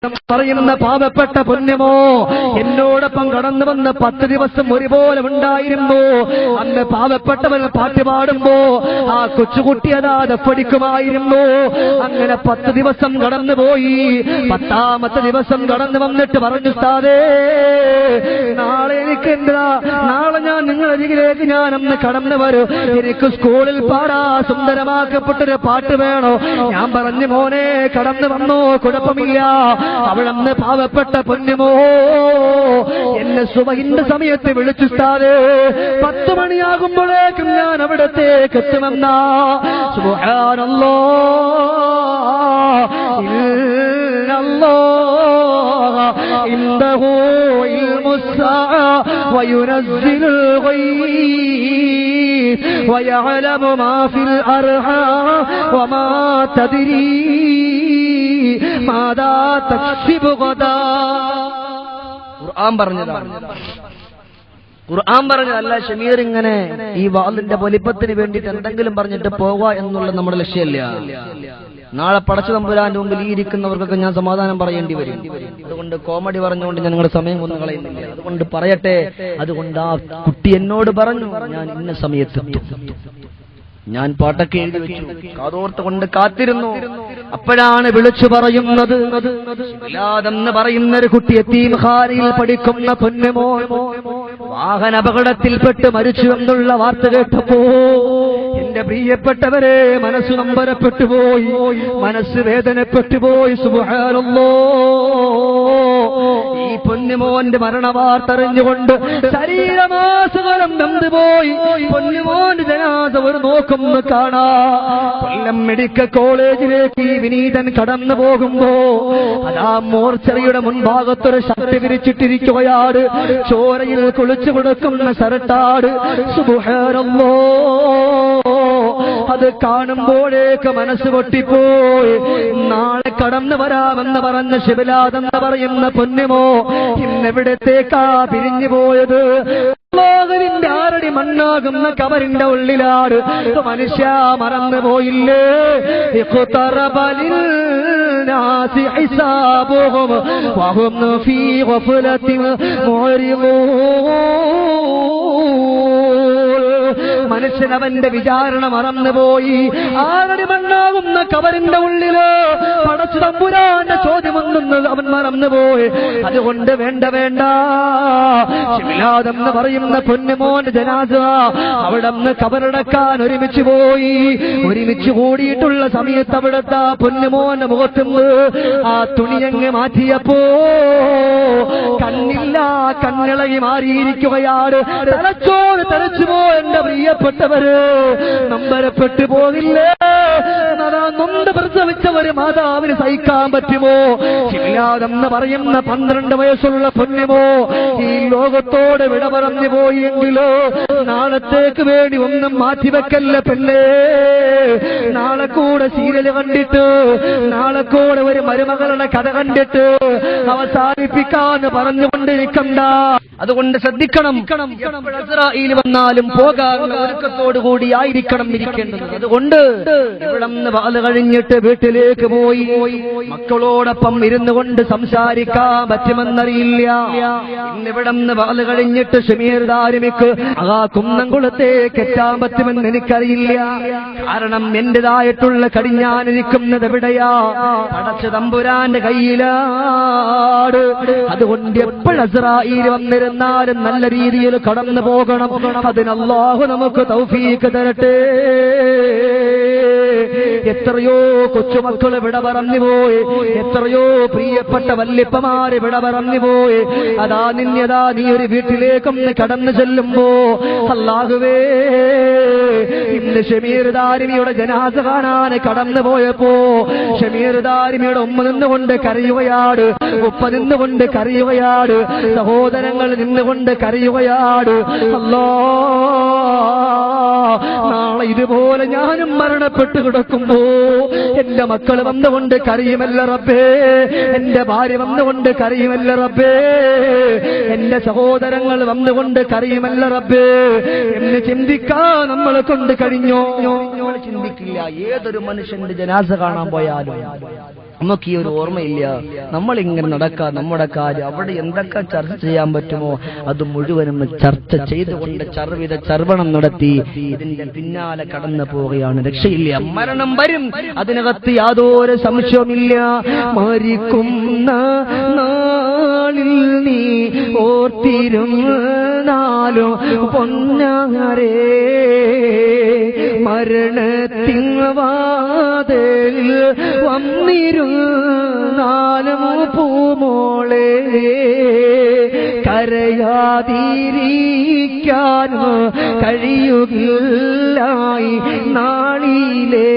പറയുന്ന പാവപ്പെട്ട പുണ്യമോ എന്നോടൊപ്പം കടന്നു വന്ന് 10 ദിവസം ഒരുപോലെ ഉണ്ടായിരുന്നു. അന്ന് പാവപ്പെട്ടവൻ പാട്ട് പാടുമ്പോ ആ കൊച്ചുകുട്ടി അതാ ദഫടിക്കുമായിരുന്നു. അങ്ങനെ 10 ദിവസം കടന്നുപോയി. 10ാമത്തെ ദിവസം കടന്നു വന്നിട്ട് പറഞ്ഞു, ഉസ്താദേ, നാളെ എനിക്ക് എന്താ, നാളെ ഞാൻ നിങ്ങളരികിലേക്ക് ഞാൻ അന്ന് കടന്നു വരും, എനിക്ക് സ്കൂളിൽ പാടാ സുന്ദരമാക്കപ്പെട്ടൊരു പാട്ട് വേണോ? ഞാൻ പറഞ്ഞു, മോനെ കടന്നു വന്നോ, കുഴപ്പമില്ല. അവിടന്ന് പാവപ്പെട്ട പൊന്നുമോ എന്നെ സുബഹിന്റെ സമയത്ത് വിളിച്ചു, ഉസ്താദേ 10 മണിയാകുമ്പോഴേക്കും ഞാൻ അവിടത്തേക്ക് എത്തുമെന്നാ. സുബ്ഹാനല്ലാഹ്, ഇന്നല്ലാഹ ഇൻദഹു ഇൽമുസ്സഅ വയുനസ്സിലുൽ ഗൈബ് വയഅലമു മാ ഫിൽ അർഹാം വമാ തദ്രീ മാദാ തക്സിബു ഗദാ. ഖുർആൻ പറഞ്ഞതല്ല. ഷമീർ ഇങ്ങനെ ഈ വാളിന്റെ വലിപ്പത്തിന് വേണ്ടിയിട്ട് എന്തെങ്കിലും പറഞ്ഞിട്ട് പോവുക എന്നുള്ള നമ്മുടെ ലക്ഷ്യമല്ല. നാളെ പടച്ച തമ്പുരാന്റെ മുമ്പിൽ ഈ ഇരിക്കുന്നവർക്കൊക്കെ ഞാൻ സമാധാനം പറയേണ്ടി വരും. അതുകൊണ്ട് കോമഡി പറഞ്ഞുകൊണ്ട് ഞാൻ നിങ്ങളുടെ സമയം ഒന്നും കളയുന്നില്ല. അതുകൊണ്ട് പറയട്ടെ. അതുകൊണ്ട് ആ കുട്ടി എന്നോട് പറഞ്ഞു, ഞാൻ ഇന്ന സമയത്തെത്തും. ഞാൻ പാട്ടൊക്കെ എഴുതി വെച്ചു, കാതോർത്തുകൊണ്ട് കാത്തിരുന്നു. അപ്പോഴാണ് വിളിച്ചു പറയുന്നത്, എന്ന് പറയുന്ന ഒരു കുട്ടി യതീംഖാനയിൽ പഠിക്കുന്ന പൊന്നുമോ വാഹന അപകടത്തിൽപ്പെട്ട് മരിച്ചു എന്നുള്ള വാർത്ത കേട്ടപ്പോ എന്റെ പ്രിയപ്പെട്ടവരെ മനസ്സ് നമ്പരപ്പെട്ടു പോയി, മനസ്സ് വേദനപ്പെട്ടു പോയി. സുബ്ഹാനല്ലാഹ്, ഈ പൊന്നുമോന്റെ മരണവാർത്ത അറിഞ്ഞുകൊണ്ട് ശരീരമാസകലം നന്ദുപോയി. പൊന്നുമോന്റെ ജനാസ ഒരു നോക്കുന്നു കാണാ. കൊല്ലം മെഡിക്കൽ കോളേജിലേക്ക് ഈ വിനീതൻ കടന്നു പോകുമ്പോ അതാ മോർച്ചറിയുടെ മുൻഭാഗത്തൊരു ഷർട്ട് വിരിച്ചിട്ടിരിക്കുകയാണ്, ചോരയിൽ കുളിച്ചു കൊടുക്കുന്ന ഷർട്ടാട്. സുബ്ഹാനല്ലാഹ്, അത് കാണുമ്പോഴേക്ക് മനസ്സ് പൊട്ടിപ്പോയി. നാളെ കടന്നു വരാമെന്ന് പറഞ്ഞ ശിബിലാദെന്ന് പറയുന്ന പൊന്നുമോ ഇന്നെവിടത്തേക്കാ പിരിഞ്ഞു പോയത്? അല്ലാഹുവിന്റെ 6 അടി മണ്ണാകുന്ന കബറിന്റെ ഉള്ളിലാണ്. മനുഷ്യ മറന്നു പോയില്ലേ? ഇഖ്തറബലിൽ നാസി ഹിസാബുഹും വഹും ഫീ ഗഫലത്തിൻ മുഅരിദൂൻ. മനുഷ്യൻ അവന്റെ വിചാരണ മറന്നുപോയി. 6 അടി മണ്ണാകുന്ന കബറിന്റെ ഉള്ളില് പടച്ച തമ്പുരാന്റെ ചോദ്യമൊന്നും അവൻ മറന്നുപോയി. അതുകൊണ്ട് വേണ്ട ശിബിലാദെന്ന് പറയുന്ന പൊന്നുമോന്റെ ജനാസ അവിടെന്ന് കബറടക്കാൻ ഒരുമിച്ച് പോയി. ഒരുമിച്ച് കൂടിയിട്ടുള്ള സമയത്ത് അവിടുത്തെ പൊന്നുമോന്റെ മുഖത്തുനിന്ന് ആ തുണിയങ്ങ് മാറ്റിയപ്പോ കണ്ണില്ല, കണ്ണിളകി മാറിയിരിക്കുകയാണ്. തലച്ചോറ് തലച്ചുപോ എന്റെ പ്രിയപ്പെട്ടവര്, നമ്പരപ്പെട്ടു പോകില്ലേ? നൊന്ത് പ്രസവിച്ച ഒരു മാതാവിന് സഹിക്കാൻ പറ്റുമോ? ശിബിലാദെന്ന് പറയുന്ന 12 വയസ്സുള്ള പൊന്നുമോ ഈ ലോകത്തോട് വിട പറഞ്ഞു പോയി. എങ്കിലോ നാളത്തേക്ക് വേണ്ടി ഒന്നും മാറ്റിവെക്കല്ല പെണ്ണേ. നാളെ കൂടെ സീരിയല് കണ്ടിട്ട്, നാളെ കൂടെ ഒരു മരുമകളുടെ കഥ കണ്ടിട്ട് അവസാനിപ്പിക്കാന്ന് പറഞ്ഞുകൊണ്ടിരിക്കണ്ട. അതുകൊണ്ട് ശ്രദ്ധിക്കണം. ഇസ്രായേൽ വന്നാലും പോകാനുള്ള ഒരുക്കത്തോടു കൂടി ആയിരിക്കണം ഇരിക്കേണ്ടത്. അതുകൊണ്ട് ഇവിടുന്ന് വാല് കഴിഞ്ഞിട്ട് വീട്ടിലേക്ക് പോയി മക്കളോടൊപ്പം ഇരുന്നു കൊണ്ട് സംസാരിക്കാൻ പറ്റുമെന്നറിയില്ല. ഇന്നിവിടുന്ന് വാല് കഴിഞ്ഞിട്ട് ഷമീർ ദാരിമിക്ക് ആ കുന്നംകുളത്തേക്ക് എത്താൻ പറ്റുമെന്ന് എനിക്കറിയില്ല. കാരണം എന്റേതായിട്ടുള്ള കടിഞ്ഞാനിരിക്കുന്നത് എവിടെയാ? പടച്ച തമ്പുരാന്റെ കയ്യിലാണ്. അതുകൊണ്ട് എപ്പോഴും ഇസ്രായേൽ വന്നിരുന്നാലും നല്ല രീതിയിൽ കടന്നു പോകണം. അതിന് അല്ലാഹു നമുക്ക് തൗഫീഖ് തരട്ടെ. എത്രയോ കൊച്ചുമക്കൾ വിട പറഞ്ഞുപോയി, എത്രയോ പ്രിയപ്പെട്ട വല്യപ്പമാര് വിട പറഞ്ഞുപോയി. അതാ നിന്യതാ നീ ഒരു വീട്ടിലേക്കൊന്ന് കടന്നു ചെല്ലുമ്പോ അല്ലാഹുവേ, ഇന്ന് ഷമീർ ദാരിമിയുടെ ജനാസ കാണാൻ കടന്നു പോയപ്പോ ഷമീർ ദാരിമിയുടെ ഉമ്മ നിന്നുകൊണ്ട് കരയുകയാണ്, ഉപ്പ നിന്നുകൊണ്ട് കരയുകയാണ്, സഹോദരങ്ങൾ നിന്നുകൊണ്ട് കരയുകയാണ്. നാളെ ഇതുപോലെ ഞാനും മരണപ്പെട്ടു കിടക്കുമ്പോ എന്റെ മക്കൾ വന്നുകൊണ്ട് കരയുമല്ല റബ്ബേ, എന്റെ ഭാര്യ വന്നുകൊണ്ട് കരയുമല്ല റബ്ബേ, എന്റെ സഹോദരങ്ങൾ വന്നുകൊണ്ട് കരയുമല്ല റബ്ബേ എന്ന് ചിന്തിക്കാൻ നമ്മളെ കൊണ്ട് കഴിഞ്ഞോ? ചിന്തിക്കില്ല. ഏതൊരു മനുഷ്യന്റെ ജനാസ കാണാൻ പോയാലും നമുക്ക് ഈ ഒരു ഓർമ്മയില്ല. നമ്മളിങ്ങനെ നടക്കാൻ നമ്മുടെ കാര്യം അവിടെ എന്തൊക്കെ ചർച്ച ചെയ്യാൻ പറ്റുമോ അത് മുഴുവനും ചർച്ച ചെയ്തുകൊണ്ട് ചർവിത ചർവണം നടത്തി ഇതിന്റെ പിന്നാലെ കടന്നു പോവുകയാണ്. രക്ഷയില്ല, മരണം വരും, അതിനകത്ത് യാതൊരു സംശയവുമില്ല. മരിക്കുന്ന നാളിൽ നീ ഓർത്തിരുന്നാലും പൊന്നാരേ, മരണത്തിൻ വാതിലിൽ വന്നിരുന്നാലും പൂമോളെ, കരയാതിരിക്കാനും കഴിയുകയില്ലായി നാളിലേ,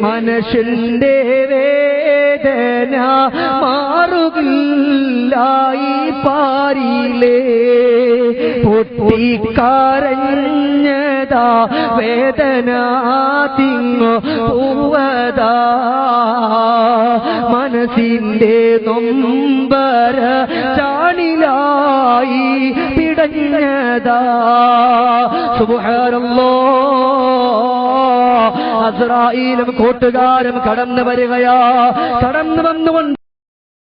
മനസ്സിന്റെ വേദന മാറുകയില്ലായി പാരിലേ, പൊട്ടിക്കരഞ്ഞതാ വേദന തിങ്ങു പൂവതാ, മനസ്സിന്റെ നൊമ്പര ചാണിലായി പിടഞ്ഞതാ. സുബ്ഹാനല്ലാഹ്, അസ്രായീലും കൂട്ടുകാരും കടന്നു വരികയാ. കടന്നു വന്നുകൊണ്ട്